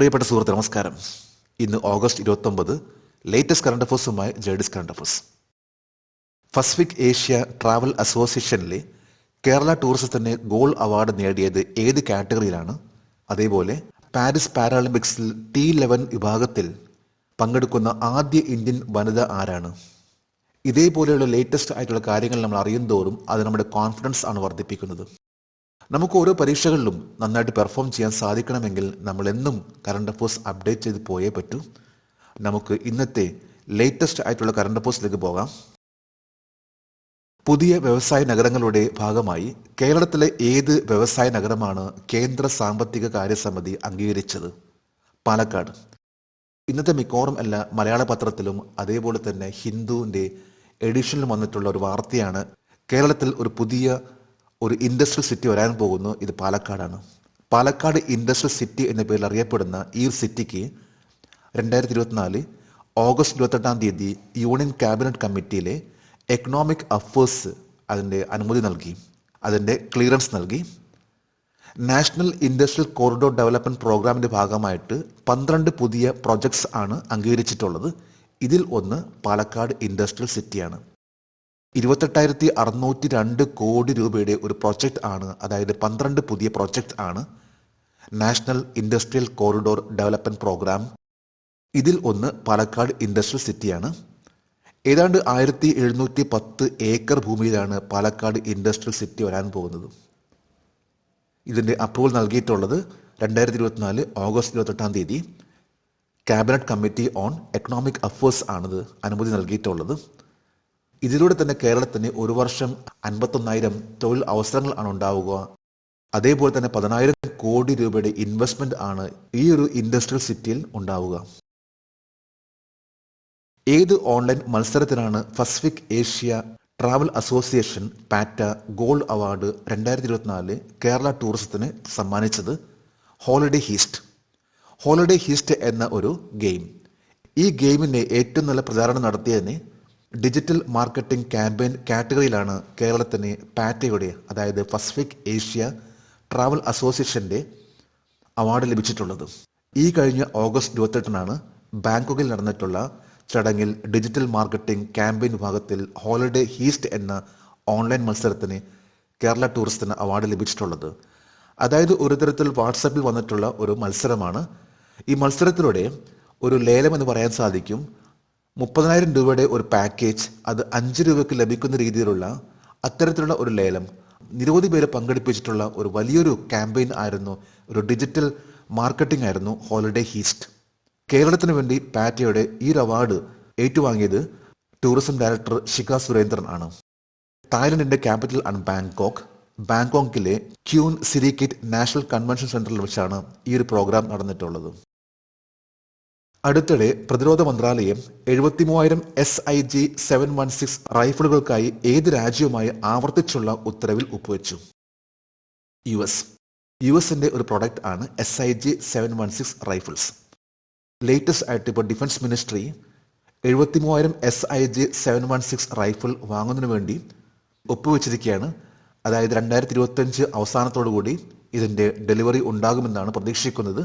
പ്രിയപ്പെട്ട സുഹൃത്ത് നമസ്കാരം. ഇന്ന് ഓഗസ്റ്റ് 29, ലേറ്റസ്റ്റ് കറണ്ട് അഫേഴ്സുമായി ജേഡിസ് current affairs. Pacific Asia travel അസോസിയേഷനിലെ കേരള ടൂറിസത്തിന് ഗോൾഡ് അവാർഡ് നേടിയത് ഏത് കാറ്റഗറിയിലാണ്? അതേപോലെ പാരീസ് പാരാലിമ്പിക്സിൽ T11 വിഭാഗത്തിൽ പങ്കെടുക്കുന്ന ആദ്യ ഇന്ത്യൻ വനിത ആരാണ്? ഇതേപോലെയുള്ള ലേറ്റസ്റ്റ് ആയിട്ടുള്ള കാര്യങ്ങൾ നമ്മൾ അറിയും തോറും അത് നമ്മുടെ കോൺഫിഡൻസ് ആണ് വർദ്ധിപ്പിക്കുന്നത്. നമുക്ക് ഓരോ പരീക്ഷകളിലും നന്നായിട്ട് പെർഫോം ചെയ്യാൻ സാധിക്കണമെങ്കിൽ നമ്മൾ എന്നും കറണ്ട് അഫേഴ്സ് അപ്ഡേറ്റ് ചെയ്ത് പോയേ പറ്റൂ. നമുക്ക് ഇന്നത്തെ ലേറ്റസ്റ്റ് ആയിട്ടുള്ള കറണ്ട് അഫേഴ്സിലേക്ക് പോകാം. പുതിയ വ്യവസായ നഗരങ്ങളുടെ ഭാഗമായി കേരളത്തിലെ ഏത് വ്യവസായ നഗരമാണ് കേന്ദ്ര സാമ്പത്തിക കാര്യസമിതി അംഗീകരിച്ചത്? പാലക്കാട്. ഇന്നത്തെ മിക്കവാറും എല്ലാ മലയാള പത്രത്തിലും അതേപോലെ തന്നെ ഹിന്ദുവിൻ്റെ എഡിഷനിലും വന്നിട്ടുള്ള ഒരു വാർത്തയാണ്. കേരളത്തിൽ ഒരു പുതിയ ഇൻഡസ്ട്രിയൽ സിറ്റി വരാൻ പോകുന്നു. ഇത് പാലക്കാടാണ്. പാലക്കാട് ഇൻഡസ്ട്രിയൽ സിറ്റി എന്ന പേരിൽ അറിയപ്പെടുന്ന ഈ സിറ്റിക്ക് 2024 ഓഗസ്റ്റ് 28 യൂണിയൻ ക്യാബിനറ്റ് കമ്മിറ്റിയിലെ എക്കണോമിക് അഫേഴ്സ് അതിൻ്റെ അനുമതി നൽകി, അതിൻ്റെ ക്ലിയറൻസ് നൽകി. നാഷണൽ ഇൻഡസ്ട്രിയൽ കോറിഡോർ ഡെവലപ്മെൻറ്റ് പ്രോഗ്രാമിൻ്റെ ഭാഗമായിട്ട് 12 പുതിയ പ്രൊജക്ട്സ് ആണ് അംഗീകരിച്ചിട്ടുള്ളത്. ഇതിൽ ഒന്ന് പാലക്കാട് ഇൻഡസ്ട്രിയൽ സിറ്റിയാണ്. 28,602 കോടി രൂപയുടെ ഒരു പ്രൊജക്റ്റ് ആണ്, അതായത് 12 പുതിയ പ്രൊജക്റ്റ് ആണ് national industrial corridor development programme. ഇതിൽ ഒന്ന് പാലക്കാട് ഇൻഡസ്ട്രിയൽ സിറ്റിയാണ്. ഏതാണ്ട് 1710 ഏക്കർ ഭൂമിയിലാണ് പാലക്കാട് ഇൻഡസ്ട്രിയൽ സിറ്റി വരാൻ പോകുന്നത്. ഇതിൻ്റെ അപ്രൂവൽ നൽകിയിട്ടുള്ളത് 2024 August 28 cabinet committee on economic affairs ആണിത് അനുമതി നൽകിയിട്ടുള്ളത്. ഇതിലൂടെ തന്നെ കേരളത്തിന് ഒരു വർഷം 51,000 തൊഴിൽ അവസരങ്ങൾ ആണ് ഉണ്ടാവുക. അതേപോലെ തന്നെ 10,000 കോടി രൂപയുടെ ഇൻവെസ്റ്റ്മെന്റ് ആണ് ഈ ഒരു ഇൻഡസ്ട്രിയൽ സിറ്റിയിൽ ഉണ്ടാവുക. ഏത് ഓൺലൈൻ മത്സരത്തിനാണ് Pacific Asia travel association PATA gold award 2024 Kerala ടൂറിസത്തിന് സമ്മാനിച്ചത്? Holiday heist. ഹോളിഡേ ഹീസ്റ്റ് എന്ന ഒരു ഗെയിം. ഈ ഗെയിമിനെ ഏറ്റവും നല്ല പ്രചാരണം നടത്തിയതിന് ഡിജിറ്റൽ മാർക്കറ്റിംഗ് ക്യാമ്പയിൻ കാറ്റഗറിയിലാണ് കേരളത്തിന് പാറ്റയുടെ, അതായത് പസഫിക് ഏഷ്യ ട്രാവൽ അസോസിയേഷൻ്റെ അവാർഡ് ലഭിച്ചിട്ടുള്ളത്. ഈ കഴിഞ്ഞ ഓഗസ്റ്റ് 28 ബാങ്കോക്കിൽ നടന്നിട്ടുള്ള ചടങ്ങിൽ ഡിജിറ്റൽ മാർക്കറ്റിംഗ് ക്യാമ്പയിൻ വിഭാഗത്തിൽ ഹോളിഡേ ഹീസ്റ്റ് എന്ന ഓൺലൈൻ മത്സരത്തിന് കേരള ടൂറിസത്തിന് അവാർഡ് ലഭിച്ചിട്ടുള്ളത്. അതായത് ഒരു തരത്തിൽ വാട്സാപ്പിൽ വന്നിട്ടുള്ള ഒരു മത്സരമാണ്. ഈ മത്സരത്തിലൂടെ ഒരു ലേലം എന്ന് പറയാൻ സാധിക്കും. 30,000 രൂപയുടെ ഒരു പാക്കേജ് അത് 5 രൂപയ്ക്ക് ലഭിക്കുന്ന രീതിയിലുള്ള അത്തരത്തിലുള്ള ഒരു ലേലം. നിരവധി പേരെ പങ്കെടുപ്പിച്ചിട്ടുള്ള ഒരു വലിയൊരു ക്യാമ്പയിൻ ആയിരുന്നു, ഒരു ഡിജിറ്റൽ മാർക്കറ്റിംഗ് ആയിരുന്നു ഹോളിഡേ ഹീസ്റ്റ്. കേരളത്തിന് വേണ്ടി പാറ്റയുടെ ഈ ഒരു അവാർഡ് ഏറ്റുവാങ്ങിയത് ടൂറിസം ഡയറക്ടർ ശിഖ സുരേന്ദ്രൻ ആണ്. തായ്ലൻഡിന്റെ ക്യാപിറ്റൽ ആണ് ബാങ്കോക്ക്. ബാങ്കോക്കിലെ ക്യൂൻ സിരിക്കിറ്റ് നാഷണൽ കൺവെൻഷൻ സെന്ററിൽ വെച്ചാണ് ഈ ഒരു പ്രോഗ്രാം നടന്നിട്ടുള്ളത്. അടുത്തിടെ പ്രതിരോധ മന്ത്രാലയം 73,000 SIG 716 റൈഫിളുകൾക്കായി ഏത് രാജ്യവുമായി ആവർത്തിച്ചുള്ള ഉത്തരവിൽ ഒപ്പുവെച്ചു? യുഎസിന്റെ ഒരു പ്രൊഡക്റ്റ് ആണ് SIG 716 റൈഫിൾസ്. ലേറ്റസ്റ്റ് ആയിട്ട് ഇപ്പോൾ ഡിഫൻസ് മിനിസ്ട്രി 73,000 SIG 716 റൈഫിൾ വാങ്ങുന്നതിന് വേണ്ടി ഒപ്പുവെച്ചിരിക്കുകയാണ്. അതായത് 2025 അവസാനത്തോടുകൂടി ഇതിന്റെ ഡെലിവറി ഉണ്ടാകുമെന്നാണ് പ്രതീക്ഷിക്കുന്നത്.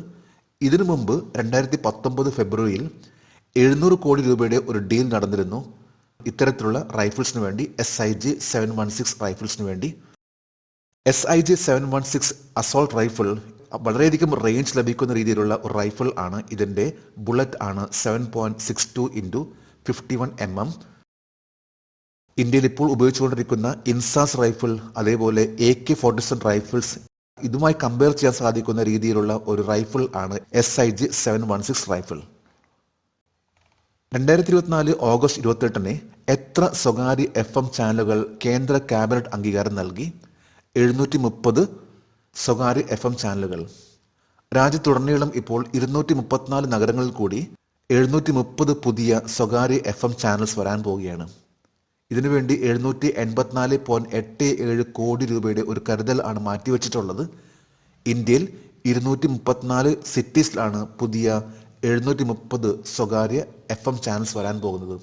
ഇതിനു മുമ്പ് 2019 ഫെബ്രുവരിയിൽ 700 കോടി രൂപയുടെ ഒരു ഡീൽ നടന്നിരുന്നു ഇത്തരത്തിലുള്ള റൈഫിൾസിന് വേണ്ടി, SIG 716 റൈഫിൾസിന് വേണ്ടി. SIG 716 അസോൾട്ട് റൈഫിൾ വളരെയധികം റേഞ്ച് ലഭിക്കുന്ന രീതിയിലുള്ള ഒരു റൈഫിൾ ആണ്. ഇതിന്റെ ബുള്ളറ്റ് ആണ് 7.62 × 51 mm. ഇന്ത്യയിൽ ഇപ്പോൾ ഉപയോഗിച്ചുകൊണ്ടിരിക്കുന്ന ഇൻസാസ് റൈഫിൾ, അതേപോലെ AK-47 റൈഫിൾസ്, ഇതുമായി കമ്പയർ ചെയ്യാൻ സാധിക്കുന്ന രീതിയിലുള്ള ഒരു റൈഫിൾ ആണ് SIG 716 റൈഫിൾ. 2024 ഓഗസ്റ്റ് 28 എത്ര സ്വകാര്യ FM ചാനലുകൾ കേന്ദ്ര ക്യാബിനറ്റ് അംഗീകാരം നൽകി? 730 സ്വകാര്യ FM ചാനലുകൾ. രാജ്യത്തുടനീളം ഇപ്പോൾ 234 നഗരങ്ങളിൽ കൂടി 730 പുതിയ സ്വകാര്യ FM ചാനൽസ് വരാൻ പോവുകയാണ്. ഇതിനുവേണ്ടി 784.87 കോടി രൂപയുടെ ഒരു കരുതൽ ആണ് മാറ്റിവെച്ചിട്ടുള്ളത്. ഇന്ത്യയിൽ 234 സിറ്റീസിലാണ് പുതിയ 730 സ്വകാര്യ FM ചാനൽസ് വരാൻ പോകുന്നത്.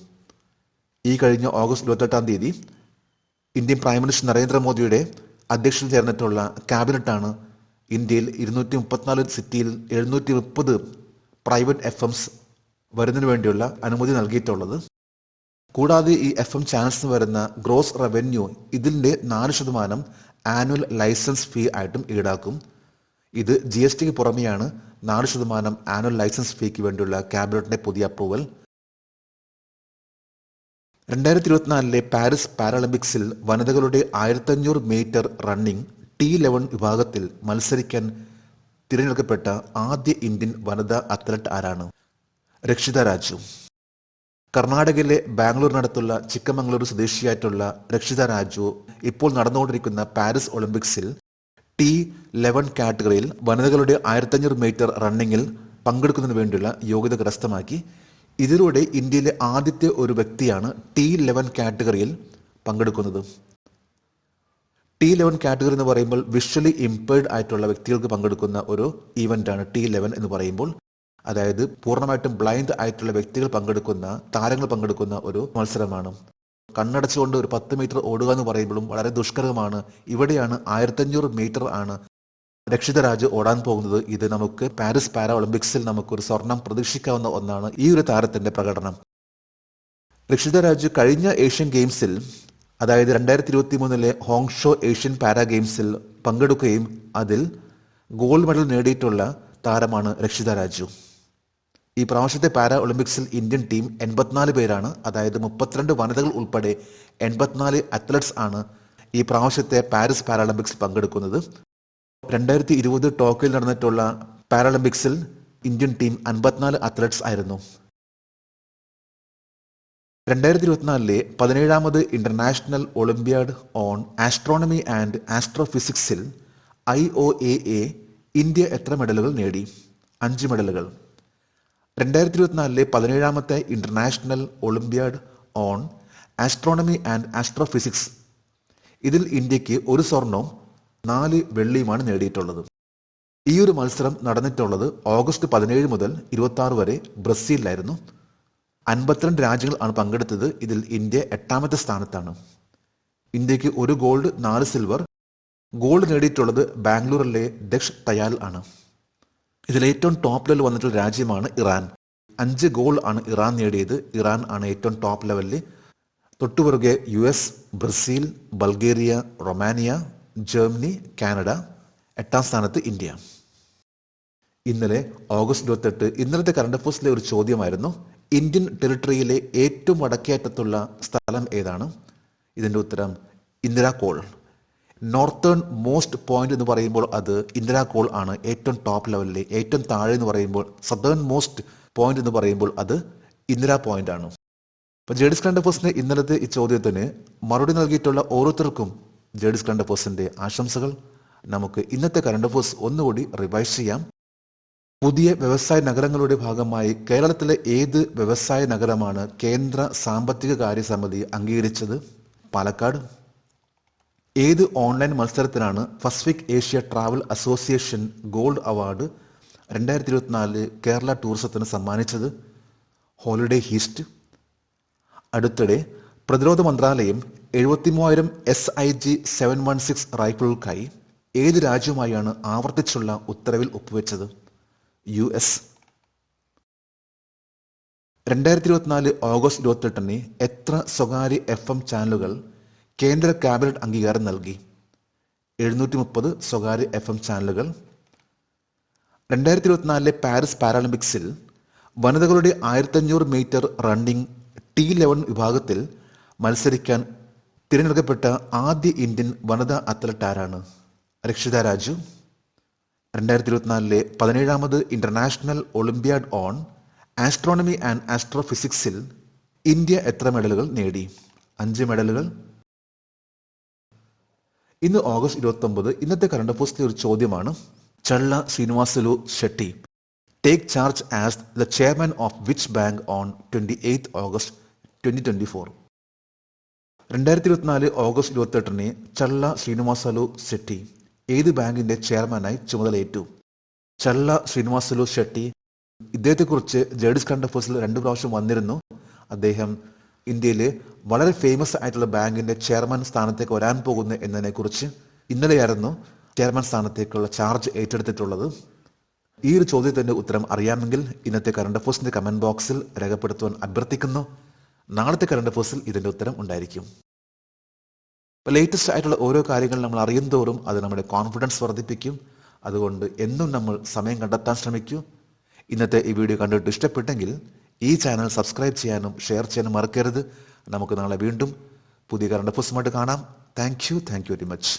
ഈ കഴിഞ്ഞ ഓഗസ്റ്റ് 28 ഇന്ത്യൻ പ്രൈം മിനിസ്റ്റർ നരേന്ദ്രമോദിയുടെ അധ്യക്ഷതയിൽ ചേർന്നിട്ടുള്ള ക്യാബിനറ്റാണ് ഇന്ത്യയിൽ 234 സിറ്റിയിൽ 730 പ്രൈവറ്റ് FM വരുന്നതിന് വേണ്ടിയുള്ള അനുമതി നൽകിയിട്ടുള്ളത്. കൂടാതെ ഈ FM ചാനൽസിന് വരുന്ന ഗ്രോസ് റവന്യൂ ഇതിൻ്റെ 4% ആനുവൽ ലൈസൻസ് ഫീ ആയിട്ടും ഈടാക്കും. ഇത് GSTക്ക് പുറമെയാണ് 4% ആനുവൽ ലൈസൻസ് ഫീക്ക് വേണ്ടിയുള്ള ക്യാബിനറ്റിന്റെ പുതിയ അപ്രൂവൽ. 2024 പാരീസ് പാരാലിമ്പിക്സിൽ വനിതകളുടെ 1500 മീറ്റർ റണ്ണിംഗ് T11 വിഭാഗത്തിൽ മത്സരിക്കാൻ തിരഞ്ഞെടുക്കപ്പെട്ട ആദ്യ ഇന്ത്യൻ വനിതാ അത്ലറ്റ് ആരാണ്? രക്ഷിത രാജു. കർണാടകയിലെ ബാംഗ്ലൂരിനടുത്തുള്ള ചിക്കമംഗളൂരു സ്വദേശിയായിട്ടുള്ള രക്ഷിത രാജു ഇപ്പോൾ നടന്നുകൊണ്ടിരിക്കുന്ന പാരീസ് ഒളിമ്പിക്സിൽ T11 കാറ്റഗറിയിൽ വനിതകളുടെ 1500 മീറ്റർ റണ്ണിങ്ങിൽ പങ്കെടുക്കുന്നതിന് വേണ്ടിയുള്ള യോഗ്യത കരസ്ഥമാക്കി. ഇതിലൂടെ ഇന്ത്യയിലെ ആദ്യത്തെ ഒരു വ്യക്തിയാണ് T11 കാറ്റഗറിയിൽ പങ്കെടുക്കുന്നത്. T11 കാറ്റഗറി എന്ന് പറയുമ്പോൾ വിഷ്വലി ഇംപേർഡ് ആയിട്ടുള്ള വ്യക്തികൾക്ക് പങ്കെടുക്കുന്ന ഒരു ഈവൻ്റാണ് T11 എന്ന് പറയുമ്പോൾ. അതായത് പൂർണ്ണമായിട്ടും ബ്ലൈൻഡ് ആയിട്ടുള്ള വ്യക്തികൾ പങ്കെടുക്കുന്ന, താരങ്ങൾ പങ്കെടുക്കുന്ന ഒരു മത്സരമാണ്. കണ്ണടച്ചുകൊണ്ട് ഒരു 10 മീറ്റർ ഓടുക എന്ന് പറയുമ്പോഴും വളരെ ദുഷ്കരമാണ്. ഇവിടെയാണ് 1500 മീറ്റർ ആണ് രക്ഷിത രാജു ഓടാൻ പോകുന്നത്. ഇത് നമുക്ക് പാരീസ് പാരാ ഒളിമ്പിക്സിൽ നമുക്കൊരു സ്വർണം പ്രതീക്ഷിക്കാവുന്ന ഒന്നാണ് ഈ ഒരു താരത്തിന്റെ പ്രകടനം. രക്ഷിത രാജു കഴിഞ്ഞ ഏഷ്യൻ ഗെയിംസിൽ, അതായത് 2023 ഹോങ്ഷോ ഏഷ്യൻ പാരാ ഗെയിംസിൽ പങ്കെടുക്കുകയും അതിൽ ഗോൾഡ് മെഡൽ നേടിയിട്ടുള്ള താരമാണ് രക്ഷിത രാജു. ഈ പ്രാവശ്യത്തെ പാരാ ഒളിമ്പിക്സിൽ ഇന്ത്യൻ ടീം 84 പേരാണ്, അതായത് 32 വനിതകൾ ഉൾപ്പെടെ 84 അത്ലറ്റ്സ് ആണ് ഈ പ്രാവശ്യത്തെ പാരീസ് പാരാലിമ്പിക്സിൽ പങ്കെടുക്കുന്നത്. 2020 ടോക്കിയോയിൽ നടന്നിട്ടുള്ള പാരാലിമ്പിക്സിൽ ഇന്ത്യൻ ടീം 54 അത്ലറ്റ്സ് ആയിരുന്നു. 2024 17ാമത് international olympiad on astronomy and ആസ്ട്രോഫിസിക്സിൽ IOAA ഇന്ത്യ എത്ര മെഡലുകൾ നേടി? 5 മെഡലുകൾ. 2024 17ാമത്തെ international olympiad on astronomy and astrophysics ഇതിൽ ഇന്ത്യക്ക് 1 സ്വർണവും 4 വെള്ളിയുമാണ് നേടിയിട്ടുള്ളത്. ഈ ഒരു മത്സരം നടന്നിട്ടുള്ളത് ഓഗസ്റ്റ് 17 മുതൽ 26 വരെ ബ്രസീലിലായിരുന്നു. 52 രാജ്യങ്ങൾ ആണ് പങ്കെടുത്തത്. ഇതിൽ ഇന്ത്യ 8ാമത്തെ സ്ഥാനത്താണ്. ഇന്ത്യക്ക് 1 ഗോൾഡ് 4 സിൽവർ. ഗോൾഡ് നേടിയിട്ടുള്ളത് ബാംഗ്ലൂരിലെ ദക്ഷ് തയാൽ ആണ്. ഇതിൽ ഏറ്റവും ടോപ്പ് ലെവൽ വന്നിട്ടുള്ള രാജ്യമാണ് ഇറാൻ. 5 ഗോൾഡ് ആണ് ഇറാൻ നേടിയത്. ഇറാൻ ആണ് ഏറ്റവും ടോപ്പ് ലെവലിൽ. തൊട്ടുപിറകെ US, Brazil, Bulgaria, Romania, Germany, Canada. 8ാം സ്ഥാനത്ത് ഇന്ത്യ. ഇന്നലെ ഓഗസ്റ്റ് 28 ഇന്നലത്തെ കറണ്ട് അഫയേഴ്സിലെ ഒരു ചോദ്യമായിരുന്നു, ഇന്ത്യൻ ടെറിട്ടറിയിലെ ഏറ്റവും വടക്കേയറ്റത്തുള്ള സ്ഥലം ഏതാണ്? ഇതിൻ്റെ ഉത്തരം ഇന്ദിരാകോൾ. നോർത്തേൺ മോസ്റ്റ് പോയിന്റ് എന്ന് പറയുമ്പോൾ അത് ഇന്ദിരാകോൾ ആണ് ഏറ്റവും ടോപ്പ് ലെവലിലെ. ഏറ്റവും താഴെ എന്ന് പറയുമ്പോൾ സദേൺ മോസ്റ്റ് പോയിന്റ് എന്ന് പറയുമ്പോൾ അത് ഇന്ദിരാ പോയിന്റ് ആണ്. അപ്പോൾ ജേഡിസ് കറണ്ട് അഫയേഴ്സിന്റെ ഇന്നലത്തെ ഈ ചോദ്യത്തിന് മറുപടി നൽകിയിട്ടുള്ള ഓരോരുത്തർക്കും ജേഡിസ് കറണ്ട് അഫയേഴ്സിന്റെ ആശംസകൾ. നമുക്ക് ഇന്നത്തെ കറണ്ട് അഫയേഴ്സ് ഒന്നുകൂടി റിവൈസ് ചെയ്യാം. പുതിയ വ്യവസായ നഗരങ്ങളുടെ ഭാഗമായി കേരളത്തിലെ ഏത് വ്യവസായ നഗരമാണ് കേന്ദ്ര സാമ്പത്തിക കാര്യ സമിതി അംഗീകരിച്ചത്? പാലക്കാട്. ഏത് ഓൺലൈൻ മത്സരത്തിനാണ് Pacific Asia travel association gold award 2024 Kerala ടൂറിസത്തിന് സമ്മാനിച്ചത്? Holiday heist. അടുത്തിടെ പ്രതിരോധ മന്ത്രാലയം 73,000 SIG 716 റൈഫിളുകൾക്കായി ഏത് രാജ്യവുമായാണ് ആവർത്തിച്ചുള്ള ഉത്തരവിൽ ഒപ്പുവെച്ചത്? US. 2024 ഓഗസ്റ്റ് 28 എത്ര സ്വകാര്യ FM ചാനലുകൾ കേന്ദ്ര ക്യാബിനറ്റ് അംഗീകാരം നൽകി? 730 സ്വകാര്യ FM ചാനലുകൾ. 2024 പാരീസ് പാരാലിമ്പിക്സിൽ വനിതകളുടെ 1500 മീറ്റർ റണ്ണിംഗ് T11 വിഭാഗത്തിൽ മത്സരിക്കാൻ തിരഞ്ഞെടുക്കപ്പെട്ട ആദ്യ ഇന്ത്യൻ വനിതാ അത്ലറ്റ് ആരാണ്? രക്ഷിത രാജു. 2024 17ാമത് international olympiad on astronomy and ആസ്ട്രോഫിസിക്സിൽ ഇന്ത്യ എത്ര മെഡലുകൾ നേടി? 5 മെഡലുകൾ. ഇന്ന് ഓഗസ്റ്റ് 29 ഇന്നത്തെ കറണ്ട് അഫയേഴ്സിലെ ഒരു ചോദ്യമാണ്, Challa Srinivasulu Setty take charge as the chairman of which bank on 28 August 2024? 2024 August 28 Challa Srinivasulu Setty ഏത് ബാങ്കിന്റെ ചെയർമാനായി ചുമതലയേറ്റു? ചള്ള ശ്രീനിവാസുലു ഷെട്ടി. ഇദ്ദേഹത്തെക്കുറിച്ച് ജേഡിസ് കറണ്ട് അഫയേഴ്സിൽ 2 പ്രാവശ്യം വന്നിരുന്നു. അദ്ദേഹം ഇന്ത്യയിലെ വളരെ ഫേമസ് ആയിട്ടുള്ള ബാങ്കിന്റെ ചെയർമാൻ സ്ഥാനത്തേക്ക് വരാൻ പോകുന്നു എന്നതിനെ കുറിച്ച് ഇന്നലെയായിരുന്നു ചെയർമാൻ സ്ഥാനത്തേക്കുള്ള ചാർജ് ഏറ്റെടുത്തിട്ടുള്ളത്. ഈ ഒരു ചോദ്യത്തിൻ്റെ ഉത്തരം അറിയാമെങ്കിൽ ഇന്നത്തെ കറണ്ട് അഫേഴ്സിൻ്റെ കമൻറ്റ് ബോക്സിൽ രേഖപ്പെടുത്തുവാൻ അഭ്യർത്ഥിക്കുന്നു. നാളത്തെ കറണ്ട് അഫേഴ്സിൽ ഇതിൻ്റെ ഉത്തരം ഉണ്ടായിരിക്കും. ഇപ്പോൾ ലേറ്റസ്റ്റ് ആയിട്ടുള്ള ഓരോ കാര്യങ്ങൾ നമ്മൾ അറിയും തോറും അത് നമ്മുടെ കോൺഫിഡൻസ് വർദ്ധിപ്പിക്കും. അതുകൊണ്ട് എന്നും നമ്മൾ സമയം കണ്ടെത്താൻ ശ്രമിക്കൂ. ഇന്നത്തെ ഈ വീഡിയോ കണ്ടിട്ട് ഇഷ്ടപ്പെട്ടെങ്കിൽ ഈ ചാനൽ സബ്സ്ക്രൈബ് ചെയ്യാനും ഷെയർ ചെയ്യാനും മറക്കരുത്. നമുക്ക് നാളെ വീണ്ടും പുതിയ കറണ്ട് അഫേഴ്സുമായിട്ട് കാണാം. Thank you very much.